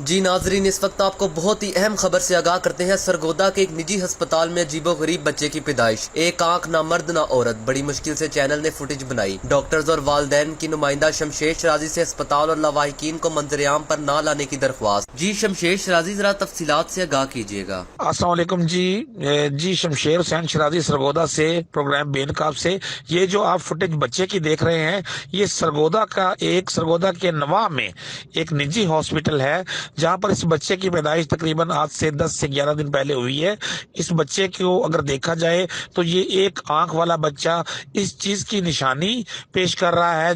جی ناظرین، اس وقت آپ کو بہت ہی اہم خبر سے آگاہ کرتے ہیں۔ سرگودا کے ایک نجی ہسپتال میں عجیب و غریب بچے کی پیدائش، ایک آنکھ نہ مرد نہ عورت۔ بڑی مشکل سے چینل نے فوٹیج بنائی۔ ڈاکٹرز اور والدین کی نمائندہ شمشیر شرازی سے اسپتال اور لواحقین کو منظر عام پر نہ لانے کی درخواست۔ جی شمشیر شرازی، ذرا تفصیلات سے آگاہ کیجیے گا۔ السلام علیکم جی شمشیر حسین شرازی سرگودا سے، پروگرام بے نقاب سے۔ یہ جو آپ فوٹیج بچے کی دیکھ رہے ہیں، یہ سرگودا کے نواح میں ایک نجی ہاسپٹل ہے، جہاں پر اس بچے کی پیدائش تقریباً آج سے 10 سے 11 دن پہلے ہوئی ہے۔ اس بچے کو اگر دیکھا جائے تو یہ ایک آنکھ والا بچہ اس چیز کی نشانی پیش کر رہا ہے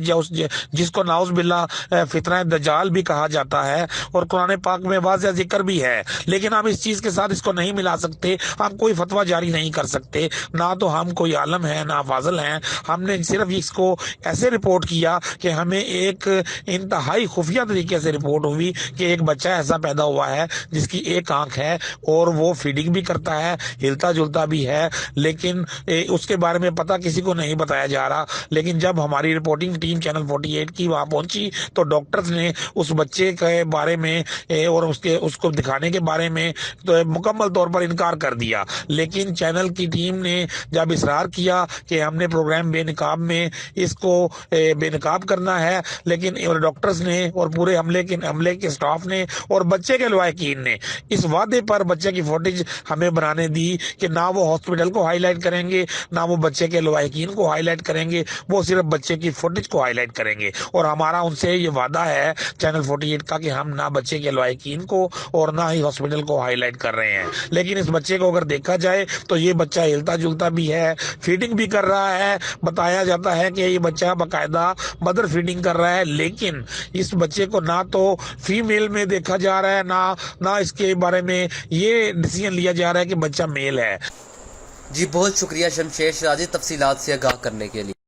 جس کو نعوذ باللہ فتنہ دجال بھی کہا جاتا ہے، اور قرآن پاک میں واضح ذکر بھی ہے، لیکن ہم اس چیز کے ساتھ اس کو نہیں ملا سکتے، ہم کوئی فتویٰ جاری نہیں کر سکتے، نہ تو ہم کوئی عالم ہیں نہ فاضل ہیں۔ ہم نے صرف اس کو ایسے رپورٹ کیا کہ ہمیں ایک انتہائی خفیہ طریقے سے رپورٹ ہوئی کہ ایک بچہ ایسا پیدا ہوا ہے جس کی ایک آنکھ ہے اور وہ فیڈنگ بھی کرتا ہے، ہلتا جلتا بھی ہے، لیکن اس کے بارے میں پتہ کسی کو نہیں بتایا جا رہا۔ لیکن جب ہماری رپورٹنگ ٹیم چینل 48 کی وہاں پہنچی تو ڈاکٹرز نے اس بچے کے بارے میں اور اس کو دکھانے کے بارے میں تو مکمل طور پر انکار کر دیا، لیکن چینل کی ٹیم نے جب اصرار کیا کہ ہم نے پروگرام بے نقاب میں اس کو بے نقاب کرنا ہے، لیکن ڈاکٹرز نے اور پورے عملے کے سٹاف نے اور بچے کے لواحقین نے اس وعدے پر بچے کی فوٹیج ہمیں بنانے دی کہ نہ وہ ہاسپٹل کو ہائی لائٹ کریں گے، نہ وہ بچے کے لواحقین کو ہائی لائٹ کریں گے، وہ صرف بچے کی فوٹیج کو ہائی لائٹ کریں گے۔ اور ہمارا ان سے یہ وعدہ ہے چینل 48 کا کہ ہم نہ بچے کے لواحقین کو اور نہ ہی ہاسپٹل کو ہائی لائٹ کر رہے ہیں۔ لیکن اس بچے کو اگر دیکھا جائے تو یہ بچہ ہلتا جلتا بھی ہے، فیڈنگ بھی کر رہا ہے، بتایا جاتا ہے کہ یہ بچہ باقاعدہ مدر فیڈنگ کر رہا ہے، لیکن اس بچے کو نہ تو فیمیل میں دیکھا جا رہا ہے نہ اس کے بارے میں یہ ڈیسیژن لیا جا رہا ہے کہ بچہ میل ہے۔ جی بہت شکریہ شمشیر شرازی تفصیلات سے آگاہ کرنے کے لیے۔